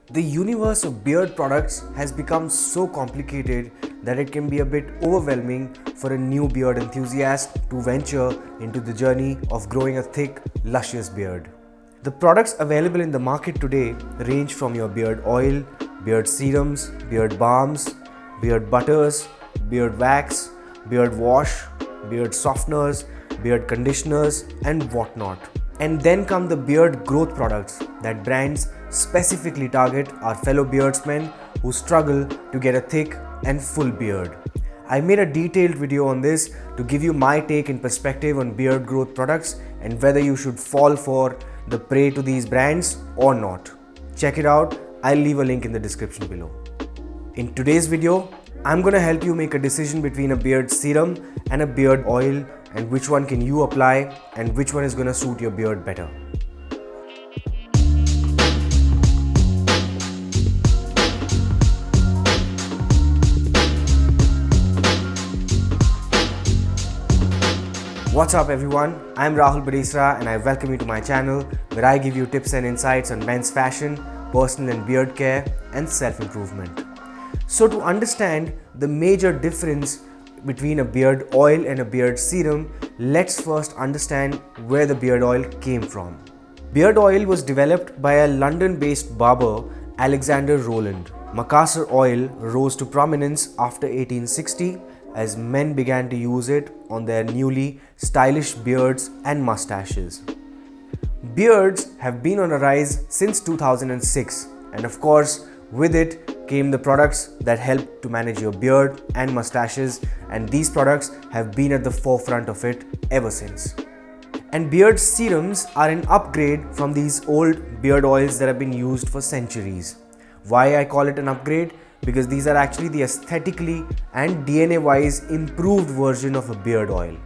The universe of beard products has become so complicated that it can be a bit overwhelming for a new beard enthusiast to venture into the journey of growing a thick, luscious beard. The products available in the market today range from your beard oil, beard serums, beard balms, beard butters, beard wax, beard wash, beard softeners, beard conditioners, and whatnot. And then come the beard growth products that brands specifically target our fellow beardsmen who struggle to get a thick and full beard. I made a detailed video on this to give you my take and perspective on beard growth products and whether you should fall for the prey to these brands or not. Check it out, I'll leave a link in the description below. In today's video, I'm gonna help you make a decision between a beard serum and a beard oil and which one can you apply and which one is gonna suit your beard better. What's up everyone, I'm Rahul Badisra and I welcome you to my channel where I give you tips and insights on men's fashion, personal and beard care and self-improvement. So to understand the major difference between a beard oil and a beard serum, let's first understand where the beard oil came from. Beard oil was developed by a London-based barber, Alexander Rowland. Macassar oil rose to prominence after 1860 as men began to use it on their newly stylish beards and mustaches. Beards have been on a rise since 2006, and of course, with it came the products that help to manage your beard and mustaches, and these products have been at the forefront of it ever since. And beard serums are an upgrade from these old beard oils that have been used for centuries. Why I call it an upgrade? Because these are actually the aesthetically and DNA-wise improved version of a beard oil.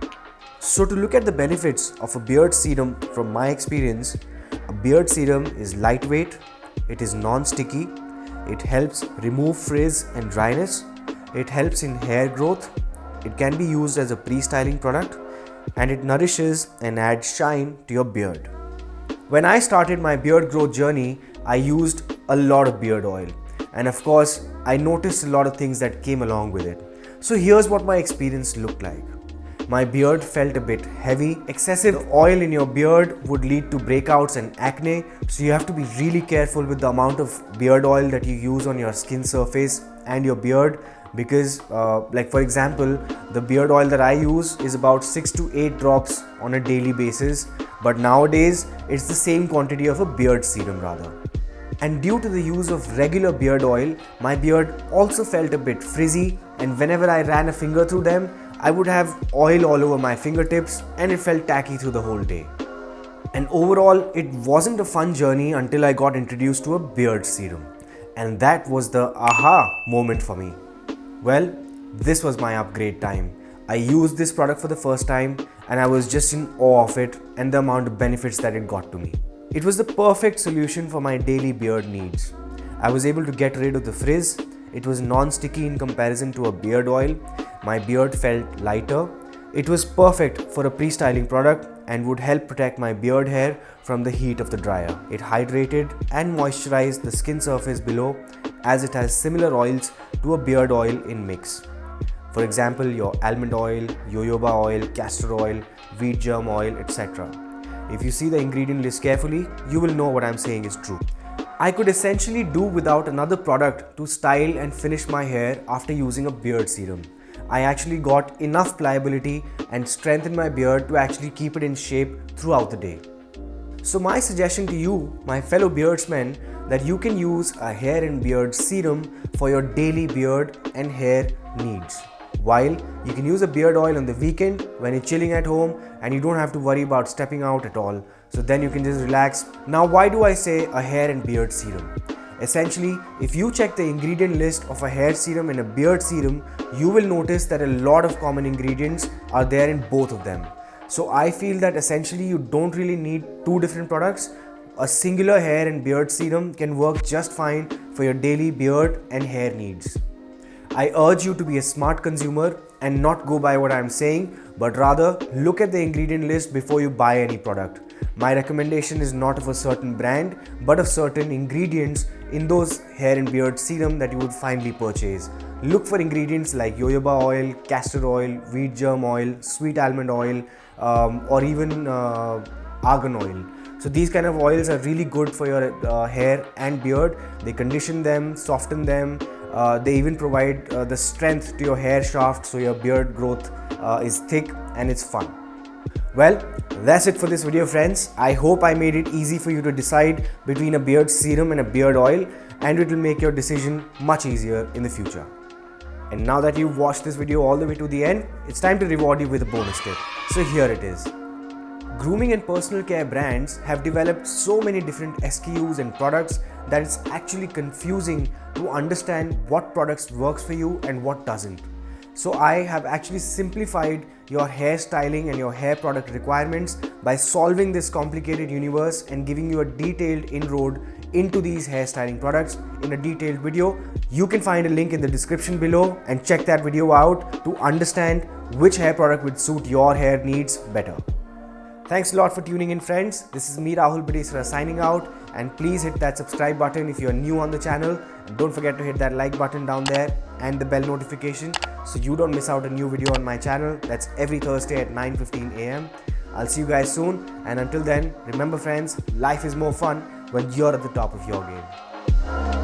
So to look at the benefits of a beard serum from my experience, a beard serum is lightweight, it is non-sticky, it helps remove frizz and dryness, it helps in hair growth, it can be used as a pre-styling product, and it nourishes and adds shine to your beard. When I started my beard growth journey, I used a lot of beard oil. And of course, I noticed a lot of things that came along with it. So here's what my experience looked like. My beard felt a bit heavy. Excessive oil in your beard would lead to breakouts and acne. So you have to be really careful with the amount of beard oil that you use on your skin surface and your beard. Because like for example, the beard oil that I use is about 6 to 8 drops on a daily basis. But nowadays, it's the same quantity of a beard serum rather. And due to the use of regular beard oil, my beard also felt a bit frizzy, and whenever I ran a finger through them, I would have oil all over my fingertips and it felt tacky through the whole day. And overall, it wasn't a fun journey until I got introduced to a beard serum. And that was the aha moment for me. Well, this was my upgrade time. I used this product for the first time and I was just in awe of it and the amount of benefits that it got to me. It was the perfect solution for my daily beard needs. I was able to get rid of the frizz. It was non-sticky in comparison to a beard oil. My beard felt lighter. It was perfect for a pre-styling product and would help protect my beard hair from the heat of the dryer. It hydrated and moisturized the skin surface below as it has similar oils to a beard oil in mix. For example, your almond oil, jojoba oil, castor oil, wheat germ oil, etc. If you see the ingredient list carefully, you will know what I'm saying is true. I could essentially do without another product to style and finish my hair after using a beard serum. I actually got enough pliability and strength in my beard to actually keep it in shape throughout the day. So my suggestion to you, my fellow beardsmen, that you can use a hair and beard serum for your daily beard and hair needs. While you can use a beard oil on the weekend when you're chilling at home and you don't have to worry about stepping out at all. So then you can just relax. Now why do I say a hair and beard serum? Essentially, if you check the ingredient list of a hair serum and a beard serum, you will notice that a lot of common ingredients are there in both of them. So I feel that essentially you don't really need two different products. A singular hair and beard serum can work just fine for your daily beard and hair needs. I urge you to be a smart consumer and not go by what I'm saying, but rather look at the ingredient list before you buy any product. My recommendation is not of a certain brand, but of certain ingredients in those hair and beard serum that you would finally purchase. Look for ingredients like jojoba oil, castor oil, wheat germ oil, sweet almond oil, or even argan oil. So these kind of oils are really good for your hair and beard. They condition them, soften them. They even provide the strength to your hair shaft, so your beard growth is thick and it's fun. Well, that's it for this video, friends. I hope I made it easy for you to decide between a beard serum and a beard oil, and it will make your decision much easier in the future. And now that you've watched this video all the way to the end, it's time to reward you with a bonus tip. So here it is. Grooming and personal care brands have developed so many different SKUs and products that it's actually confusing to understand what products works for you and what doesn't. So I have actually simplified your hair styling and your hair product requirements by solving this complicated universe and giving you a detailed inroad into these hairstyling products in a detailed video. You can find a link in the description below and check that video out to understand which hair product would suit your hair needs better. Thanks a lot for tuning in, friends. This is me, Rahul Badesra, signing out, and please hit that subscribe button if you're new on the channel, and don't forget to hit that like button down there and the bell notification so you don't miss out a new video on my channel. That's every Thursday at 9:15 a.m. I'll see you guys soon, and until then, remember friends, life is more fun when you're at the top of your game.